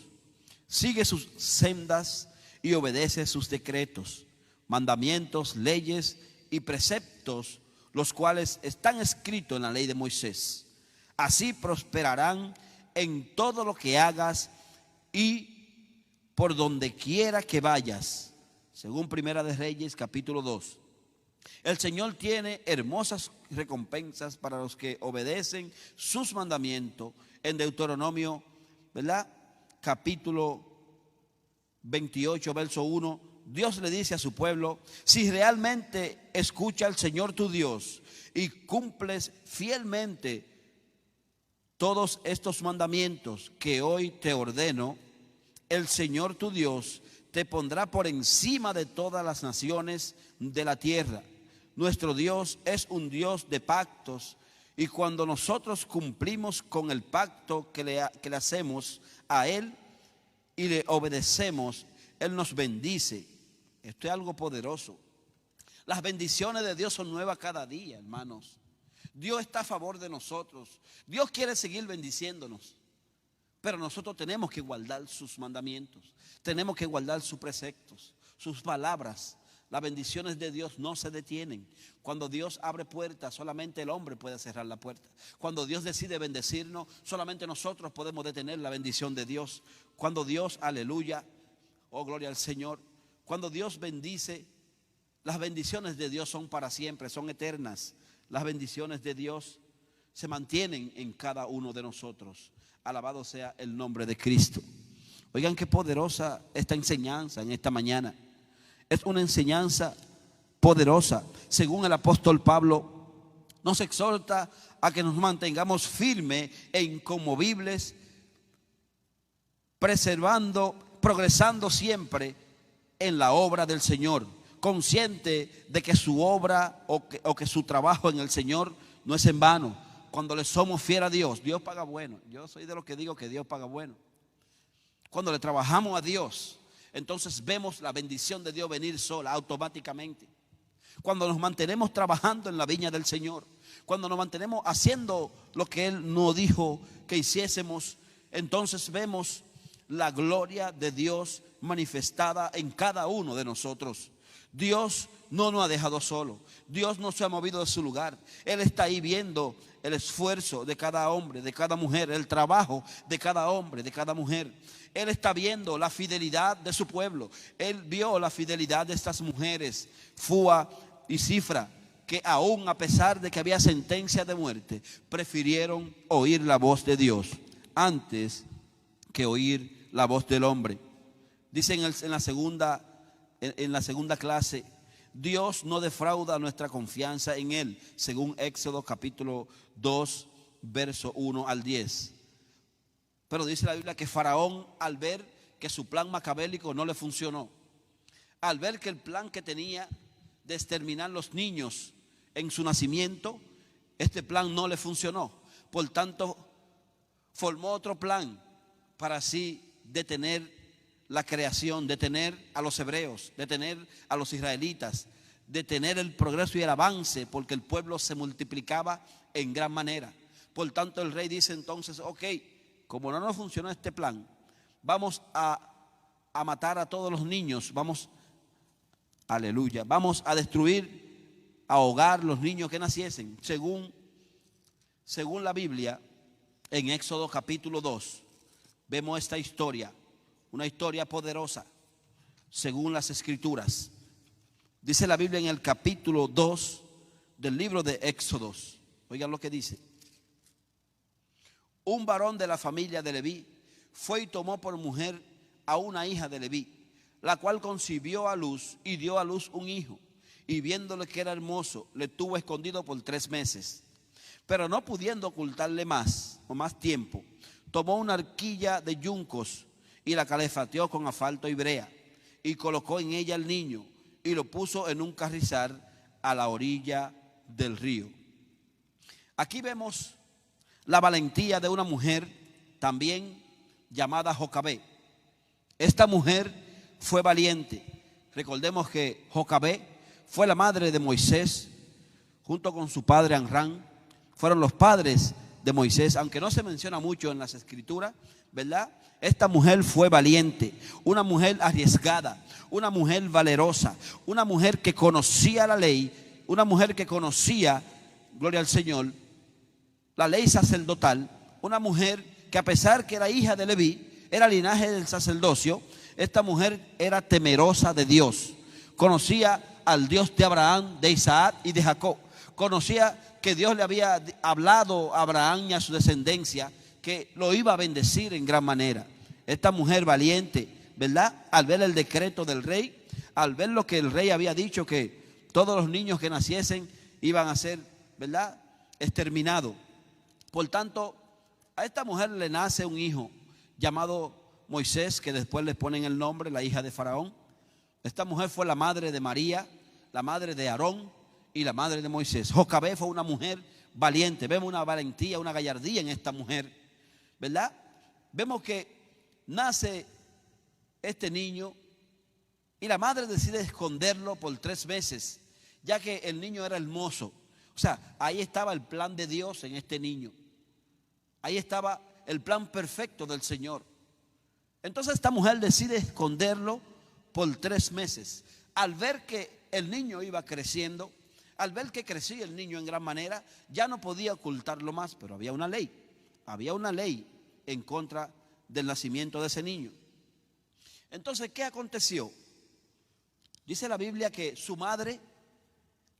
Sigue sus sendas y obedece sus decretos, mandamientos, leyes y preceptos, los cuales están escritos en la ley de Moisés. Así prosperarán en todo lo que hagas y por donde quiera que vayas. Según Primera de Reyes, capítulo 2. El Señor tiene hermosas recompensas para los que obedecen sus mandamientos. En Deuteronomio, ¿verdad?, capítulo 28, verso 1, Dios le dice a su pueblo: si realmente escucha al Señor tu Dios y cumples fielmente todos estos mandamientos que hoy te ordeno, el Señor tu Dios te pondrá por encima de todas las naciones de la tierra. Nuestro Dios es un Dios de pactos, y cuando nosotros cumplimos con el pacto que le hacemos a Él y le obedecemos, Él nos bendice. Esto es algo poderoso. Las bendiciones de Dios son nuevas cada día, hermanos. Dios está a favor de nosotros. Dios quiere seguir bendiciéndonos, pero nosotros tenemos que guardar sus mandamientos, tenemos que guardar sus preceptos, sus palabras. Las bendiciones de Dios no se detienen. Cuando Dios abre puertas, solamente el hombre puede cerrar la puerta. Cuando Dios decide bendecirnos, solamente nosotros podemos detener la bendición de Dios. Cuando Dios, aleluya, oh gloria al Señor, cuando Dios bendice, las bendiciones de Dios son para siempre, son eternas. Las bendiciones de Dios se mantienen en cada uno de nosotros. Alabado sea el nombre de Cristo. Oigan qué poderosa esta enseñanza en esta mañana. Es una enseñanza poderosa. Según el apóstol Pablo, nos exhorta a que nos mantengamos firmes e inconmovibles, progresando siempre en la obra del Señor, consciente de que su obra o que su trabajo en el Señor no es en vano. Cuando le somos fieles a Dios, Dios paga bueno. Yo soy de los que digo que Dios paga bueno. Cuando le trabajamos a Dios, entonces vemos la bendición de Dios venir sola, automáticamente. Cuando nos mantenemos trabajando en la viña del Señor, cuando nos mantenemos haciendo lo que Él nos dijo que hiciésemos, entonces vemos la gloria de Dios manifestada en cada uno de nosotros. Dios no nos ha dejado solo. Dios no se ha movido de su lugar. Él está ahí viendo el esfuerzo de cada hombre, de cada mujer, el trabajo de cada hombre, de cada mujer. Él está viendo la fidelidad de su pueblo. Él vio la fidelidad de estas mujeres, Fua y Cifra, que aún a pesar de que había sentencia de muerte, prefirieron oír la voz de Dios antes que oír la voz del hombre. Dicen en la segunda clase: Dios no defrauda nuestra confianza en Él, según Éxodo capítulo 2, verso 1 al 10. Pero dice la Biblia que Faraón, al ver que su plan macabélico no le funcionó, al ver que el plan que tenía de exterminar los niños en su nacimiento, este plan no le funcionó. Por tanto, formó otro plan para así detener la creación, detener a los hebreos, detener a los israelitas, detener el progreso y el avance, porque el pueblo se multiplicaba en gran manera. Por tanto, el rey dice entonces: ok, como no nos funcionó este plan, vamos a matar a todos los niños, vamos Aleluya. Vamos a destruir, a ahogar los niños que naciesen. Según la Biblia, en Éxodo capítulo 2, vemos esta historia, una historia poderosa, según las Escrituras. Dice la Biblia en el capítulo 2 del libro de Éxodos. Oigan lo que dice. Un varón de la familia de Leví fue y tomó por mujer a una hija de Leví, la cual concibió a luz y dio a luz un hijo. Y viéndole que era hermoso, le tuvo escondido por 3 meses. Pero no pudiendo ocultarle más tiempo, tomó una arquilla de yuncos y la calefateó con asfalto y brea, y colocó en ella al niño y lo puso en un carrizal a la orilla del río. Aquí vemos la valentía de una mujer también llamada Jocabé. Esta mujer fue valiente. Recordemos que Jocabé fue la madre de Moisés, junto con su padre Amram. Fueron los padres de Moisés, aunque no se menciona mucho en las Escrituras, ¿verdad? Esta mujer fue valiente, una mujer arriesgada, una mujer valerosa, una mujer que conocía la ley, una mujer que conocía, gloria al Señor, la ley sacerdotal, una mujer que a pesar que era hija de Leví, era linaje del sacerdocio. Esta mujer era temerosa de Dios, conocía al Dios de Abraham, de Isaac y de Jacob, conocía que Dios le había hablado a Abraham y a su descendencia que lo iba a bendecir en gran manera. Esta mujer valiente, ¿verdad? Al ver el decreto del rey, al ver lo que el rey había dicho, que todos los niños que naciesen iban a ser, ¿verdad?, exterminados. Por tanto, a esta mujer le nace un hijo llamado Moisés, que después le ponen el nombre, la hija de Faraón. Esta mujer fue la madre de María, la madre de Aarón y la madre de Moisés. Jocabé fue una mujer valiente. Vemos una valentía, una gallardía en esta mujer, ¿verdad? Vemos que nace este niño y la madre decide esconderlo por 3 meses, ya que el niño era hermoso. O sea, ahí estaba el plan de Dios en este niño. Ahí estaba el plan perfecto del Señor. Entonces esta mujer decide esconderlo por 3 meses. Al ver que el niño iba creciendo, al ver que crecía el niño en gran manera, ya no podía ocultarlo más, pero había una ley en contra del nacimiento de ese niño. Entonces, ¿qué aconteció? Dice la Biblia que su madre,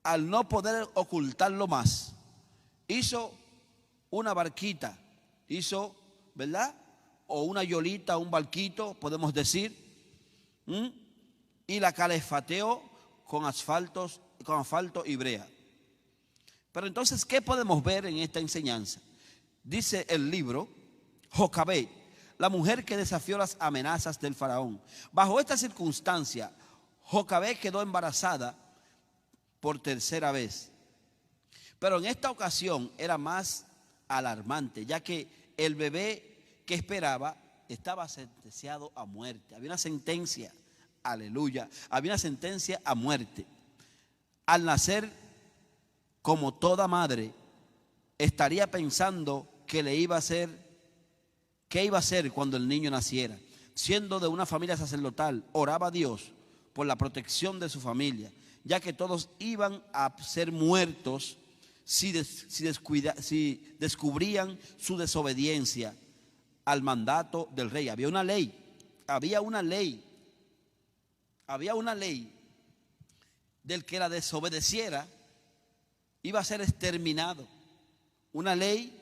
al no poder ocultarlo más, hizo una barquita, ¿verdad?, o una yolita, un barquito, podemos decir, y la calefateó con asfalto y brea. Pero entonces, ¿qué podemos ver en esta enseñanza? Dice el libro, Jocabé, la mujer que desafió las amenazas del faraón. Bajo esta circunstancia, Jocabé quedó embarazada por 3ª vez. Pero en esta ocasión era más alarmante, ya que el bebé que esperaba estaba sentenciado a muerte. Había una sentencia, aleluya, había una sentencia a muerte. Al nacer, como toda madre, estaría pensando qué iba a hacer cuando el niño naciera. Siendo de una familia sacerdotal, oraba a Dios por la protección de su familia, ya que todos iban a ser muertos si descubrían su desobediencia al mandato del rey. Había una ley del que la desobedeciera iba a ser exterminado. Una ley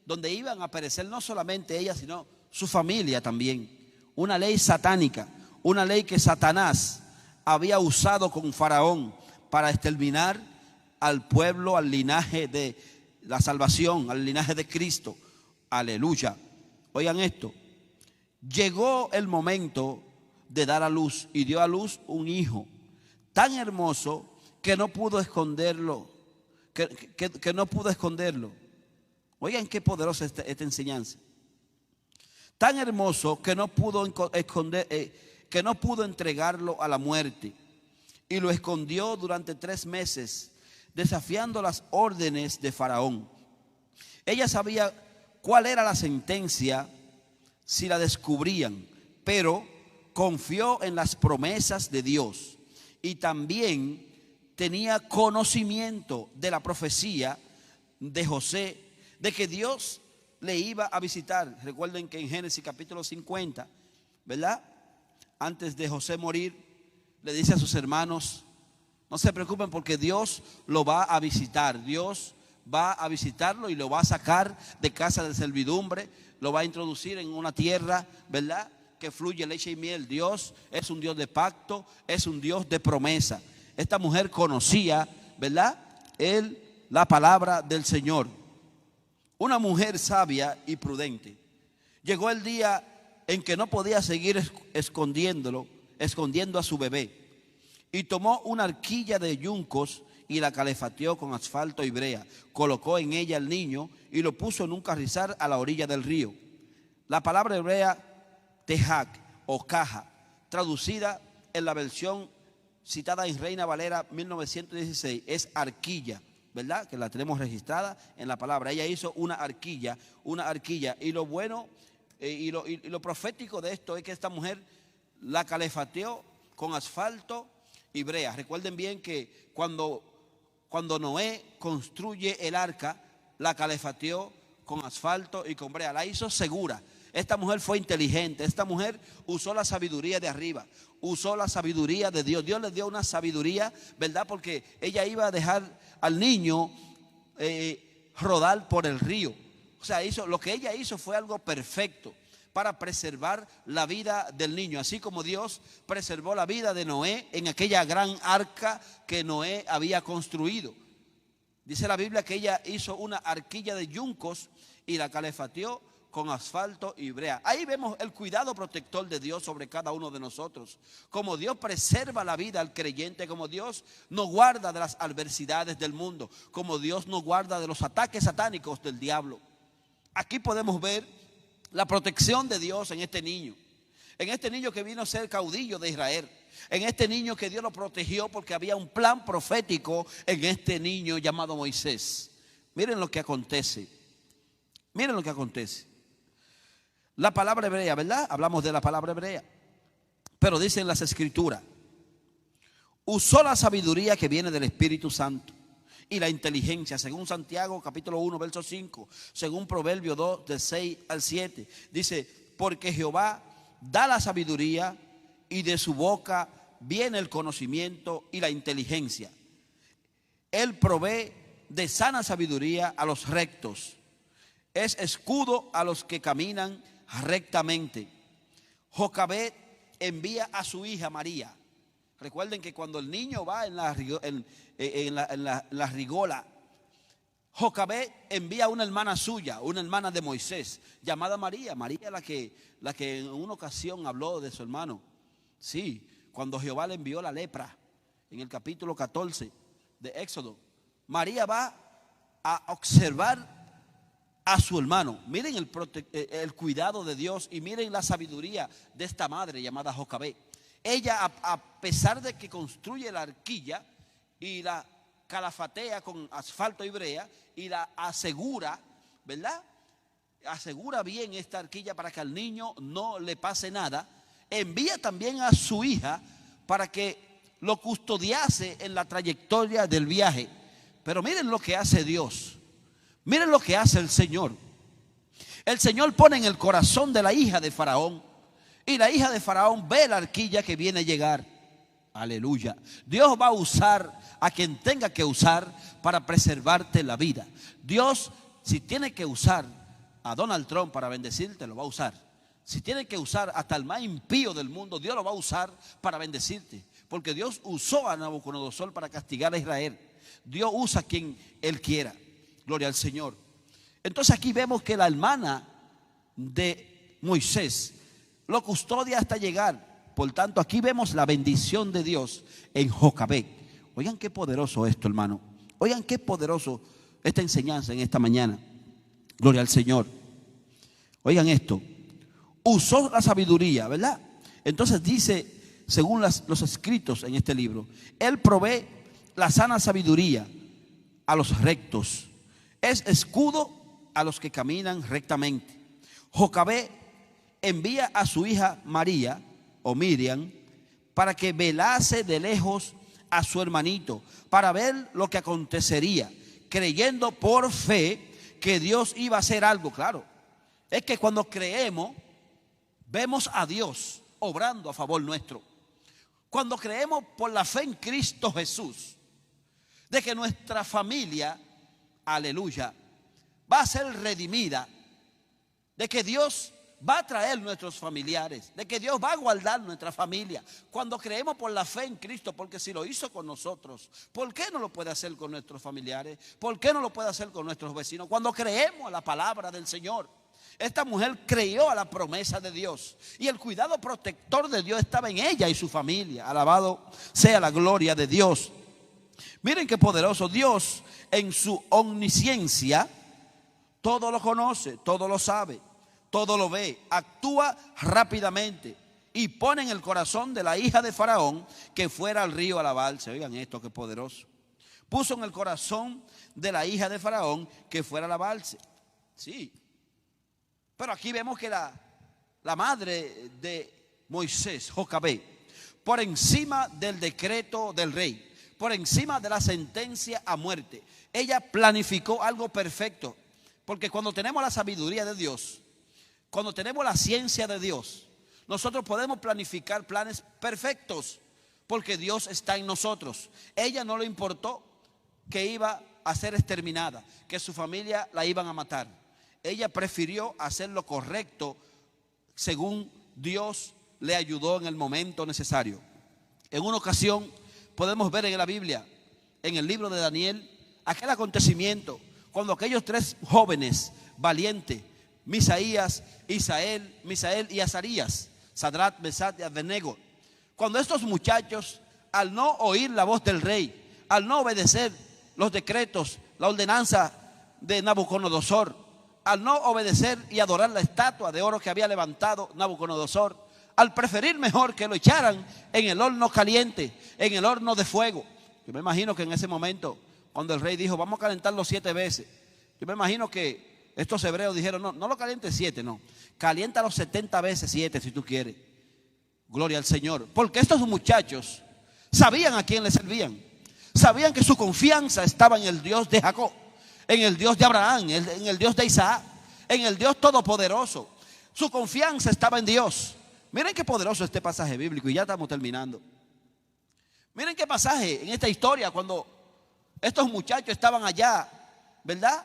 donde iban a perecer no solamente ella, sino su familia también. Una ley satánica, una ley que Satanás había usado con Faraón para exterminar al pueblo, al linaje de la salvación, al linaje de Cristo. Aleluya. Oigan esto. Llegó el momento de dar a luz y dio a luz un hijo tan hermoso que no pudo esconderlo. Que no pudo esconderlo. Oigan qué poderosa esta enseñanza. Tan hermoso que no pudo entregarlo a la muerte. Y lo escondió durante 3 meses, desafiando las órdenes de Faraón. Ella sabía cuál era la sentencia si la descubrían, pero confió en las promesas de Dios y también tenía conocimiento de la profecía de José, de que Dios le iba a visitar. Recuerden que en Génesis capítulo 50, ¿verdad? Antes de José morir, le dice a sus hermanos: no se preocupen porque Dios lo va a visitar. Dios va a visitarlo y lo va a sacar de casa de servidumbre, lo va a introducir en una tierra, ¿verdad?, que fluye leche y miel. Dios es un Dios de pacto, es un Dios de promesa. Esta mujer conocía, ¿verdad?, la palabra del Señor. Una mujer sabia y prudente. Llegó el día en que no podía seguir escondiendo a su bebé, y tomó una arquilla de yuncos y la calefateó con asfalto y brea. Colocó en ella al niño y lo puso en un carrizal a la orilla del río. La palabra hebrea tehac o caja, traducida en la versión citada en Reina Valera 1916, es arquilla, ¿verdad?, que la tenemos registrada en la palabra. Ella hizo una arquilla. Y lo bueno y lo profético de esto es que esta mujer la calefateó con asfalto y brea. Recuerden bien que cuando Noé construye el arca, la calefateó con asfalto y con brea. La hizo segura. Esta mujer fue inteligente. Esta mujer usó la sabiduría de arriba, usó la sabiduría de Dios. Dios le dio una sabiduría, ¿verdad?, porque ella iba a dejar al niño rodar por el río. O sea, lo que ella hizo fue algo perfecto para preservar la vida del niño, así como Dios preservó la vida de Noé en aquella gran arca que Noé había construido. Dice la Biblia que ella hizo una arquilla de yuncos y la calefateó con asfalto y brea. Ahí vemos el cuidado protector de Dios sobre cada uno de nosotros. Como Dios preserva la vida al creyente, como Dios nos guarda de las adversidades del mundo, como Dios nos guarda de los ataques satánicos del diablo. Aquí podemos ver la protección de Dios en este niño que vino a ser caudillo de Israel, en este niño que Dios lo protegió porque había un plan profético en este niño llamado Moisés. Miren lo que acontece. La palabra hebrea, ¿verdad? Hablamos de la palabra hebrea, pero dicen las escrituras: usó la sabiduría que viene del Espíritu Santo y la inteligencia, según Santiago capítulo 1 verso 5, según Proverbio 2 del 6 al 7. Dice: porque Jehová da la sabiduría y de su boca viene el conocimiento y la inteligencia. Él provee de sana sabiduría a los rectos, es escudo a los que caminan rectamente. Jocabed envía a su hija María. Recuerden que cuando el niño va en la rigola, Jocabed envía a una hermana suya, una hermana de Moisés, llamada María. María la que en una ocasión habló de su hermano. Sí, cuando Jehová le envió la lepra, en el capítulo 14 de Éxodo. María va a observar a su hermano. Miren el cuidado de Dios y miren la sabiduría de esta madre llamada Jocabed. Ella, a pesar de que construye la arquilla y la calafatea con asfalto y brea y la asegura, ¿verdad?, asegura bien esta arquilla para que al niño no le pase nada, envía también a su hija para que lo custodiase en la trayectoria del viaje. Pero miren lo que hace Dios. Miren lo que hace el Señor. El Señor pone en el corazón de la hija de Faraón, y la hija de Faraón ve la arquilla que viene a llegar. Aleluya. Dios va a usar a quien tenga que usar para preservarte la vida. Dios, si tiene que usar a Donald Trump para bendecirte, lo va a usar. Si tiene que usar hasta el más impío del mundo, Dios lo va a usar para bendecirte. Porque Dios usó a Nabucodonosor para castigar a Israel. Dios usa a quien Él quiera. Gloria al Señor. Entonces aquí vemos que la hermana de Moisés lo custodia hasta llegar. Por tanto, aquí vemos la bendición de Dios en Jocabed. Oigan qué poderoso esto, hermano. Oigan qué poderoso esta enseñanza en esta mañana. Gloria al Señor. Oigan esto. Usó la sabiduría, ¿verdad? Entonces dice, según los escritos en este libro, Él provee la sana sabiduría a los rectos. Es escudo a los que caminan rectamente. Jocabed envía a su hija María o Miriam para que velase de lejos a su hermanito para ver lo que acontecería, creyendo por fe que Dios iba a hacer algo. Claro, es que cuando creemos, vemos a Dios obrando a favor nuestro. Cuando creemos por la fe en Cristo Jesús, de que nuestra familia, aleluya, va a ser redimida, de que Dios va a traer nuestros familiares, de que Dios va a guardar nuestra familia. Cuando creemos por la fe en Cristo, porque si lo hizo con nosotros, ¿por qué no lo puede hacer con nuestros familiares? ¿Por qué no lo puede hacer con nuestros vecinos? Cuando creemos a la palabra del Señor. Esta mujer creyó a la promesa de Dios y el cuidado protector de Dios estaba en ella y su familia. Alabado sea la gloria de Dios. Miren qué poderoso. Dios en su omnisciencia todo lo conoce, todo lo sabe, todo lo ve, actúa rápidamente y pone en el corazón de la hija de Faraón que fuera al río a lavarse. Oigan esto, qué poderoso. Puso en el corazón de la hija de Faraón que fuera a lavarse. Sí. Pero aquí vemos que la madre de Moisés, Jocabed, por encima del decreto del rey, por encima de la sentencia a muerte, ella planificó algo perfecto. Porque cuando tenemos la sabiduría de Dios, cuando tenemos la ciencia de Dios, nosotros podemos planificar planes perfectos, porque Dios está en nosotros. Ella no le importó que iba a ser exterminada, que su familia la iban a matar. Ella prefirió hacer lo correcto según Dios le ayudó en el momento necesario. En una ocasión podemos ver en la Biblia, en el libro de Daniel, aquel acontecimiento cuando aquellos tres jóvenes valientes, Misaías, Misael y Azarías, Sadrat, Mesach y Abednego, cuando estos muchachos, al no oír la voz del rey, al no obedecer los decretos, la ordenanza de Nabucodonosor, al no obedecer y adorar la estatua de oro que había levantado Nabucodonosor, al preferir mejor que lo echaran en el horno caliente, en el horno de fuego. Yo me imagino que en ese momento, cuando el rey dijo, vamos a calentarlo 7 veces, yo me imagino que estos hebreos dijeron, no lo calientes 7, no, caliéntalo 70 veces 7 si tú quieres. Gloria al Señor. Porque estos muchachos sabían a quién le servían, sabían que su confianza estaba en el Dios de Jacob, en el Dios de Abraham, en el Dios de Isaac, en el Dios todopoderoso. Su confianza estaba en Dios. Miren qué poderoso este pasaje bíblico y ya estamos terminando. Miren qué pasaje en esta historia cuando estos muchachos estaban allá, ¿verdad?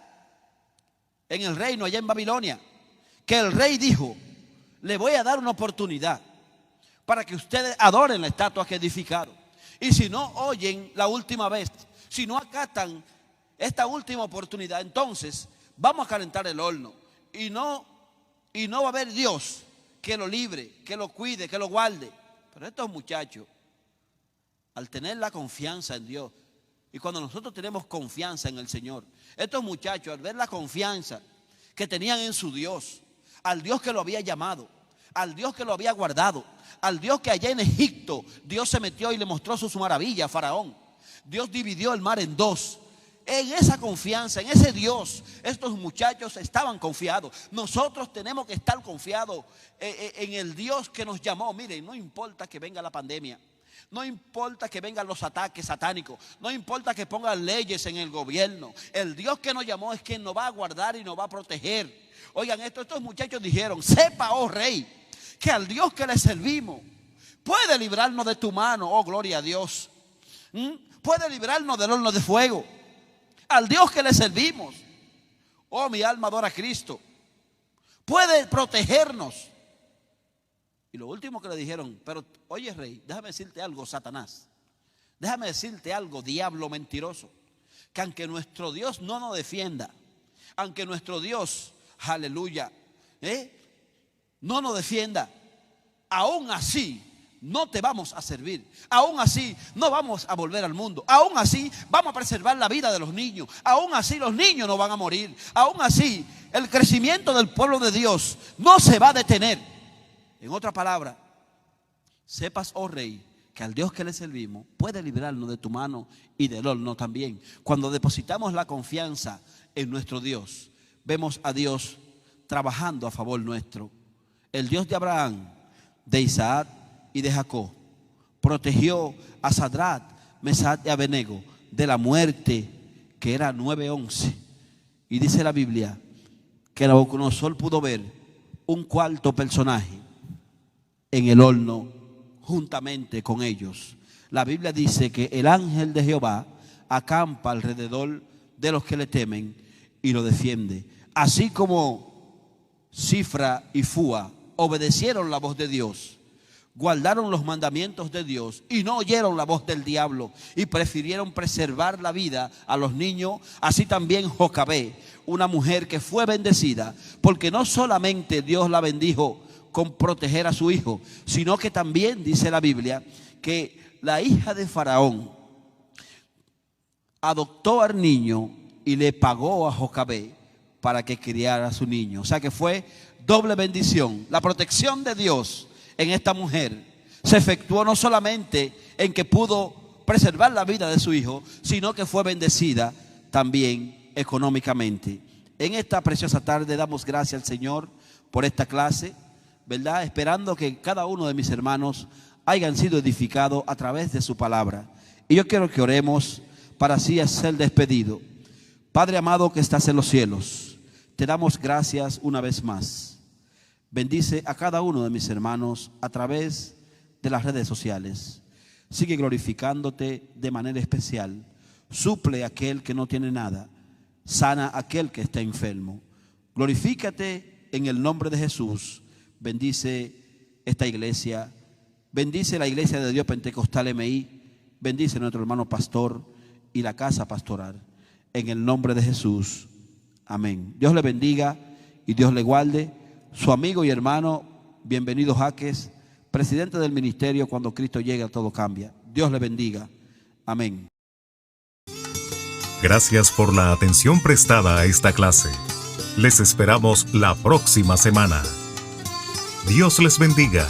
En el reino, allá en Babilonia, que el rey dijo, le voy a dar una oportunidad para que ustedes adoren la estatua que he edificado. Y si no oyen la última vez, si no acatan esta última oportunidad, entonces vamos a calentar el horno y no va a haber Dios que lo libre, que lo cuide, que lo guarde. Pero estos muchachos, al tener la confianza en Dios, y cuando nosotros tenemos confianza en el Señor, estos muchachos al ver la confianza que tenían en su Dios, al Dios que lo había llamado, al Dios que lo había guardado, al Dios que allá en Egipto Dios se metió y le mostró sus maravillas a Faraón. Dios dividió el mar en dos. En esa confianza, en ese Dios, estos muchachos estaban confiados. Nosotros tenemos que estar confiados en el Dios que nos llamó. Miren, no importa que venga la pandemia, no importa que vengan los ataques satánicos, no importa que pongan leyes en el gobierno. El Dios que nos llamó es quien nos va a guardar y nos va a proteger. Oigan esto, estos muchachos dijeron, sepa, oh rey, que al Dios que le servimos puede librarnos de tu mano, oh gloria a Dios. Puede librarnos del horno de fuego. Al Dios que le servimos, oh mi alma adora a Cristo, puede protegernos. Y lo último que le dijeron, pero oye rey, déjame decirte algo, Satanás, déjame decirte algo, diablo mentiroso, que aunque nuestro Dios no nos defienda, aunque nuestro Dios, aleluya, no nos defienda, aún así no te vamos a servir, aún así no vamos a volver al mundo, aún así vamos a preservar la vida de los niños, aún así los niños no van a morir, aún así el crecimiento del pueblo de Dios no se va a detener. En otra palabra, sepas, oh rey, que al Dios que le servimos puede librarnos de tu mano y del horno también. Cuando depositamos la confianza en nuestro Dios, vemos a Dios trabajando a favor nuestro. El Dios de Abraham, de Isaac y de Jacob protegió a Sadrat, Mesach y Abednego de la muerte, que era 9:11. Y dice la Biblia que Nabucodonosor pudo ver un cuarto personaje en el horno juntamente con ellos. La Biblia dice que el ángel de Jehová acampa alrededor de los que le temen y lo defiende. Así como Cifra y Fua obedecieron la voz de Dios, guardaron los mandamientos de Dios y no oyeron la voz del diablo y prefirieron preservar la vida a los niños, así también Jocabé, una mujer que fue bendecida, porque no solamente Dios la bendijo con proteger a su hijo, sino que también dice la Biblia que la hija de Faraón adoptó al niño y le pagó a Jocabé para que criara a su niño. O sea que fue doble bendición. La protección de Dios en esta mujer se efectuó no solamente en que pudo preservar la vida de su hijo, sino que fue bendecida también económicamente. En esta preciosa tarde damos gracias al Señor por esta clase, ¿verdad? Esperando que cada uno de mis hermanos hayan sido edificados a través de su palabra. Y yo quiero que oremos para así ser despedido. Padre amado que estás en los cielos, te damos gracias una vez más. Bendice a cada uno de mis hermanos a través de las redes sociales. Sigue glorificándote de manera especial. Suple a aquel que no tiene nada. Sana a aquel que está enfermo. Glorifícate en el nombre de Jesús. Bendice esta iglesia. Bendice la iglesia de Dios Pentecostal MI. Bendice a nuestro hermano pastor y la casa pastoral. En el nombre de Jesús. Amén. Dios le bendiga y Dios le guarde. Su amigo y hermano, bienvenido Jaques, presidente del ministerio Cuando Cristo Llega Todo Cambia. Dios le bendiga. Amén. Gracias por la atención prestada a esta clase. Les esperamos la próxima semana. Dios les bendiga.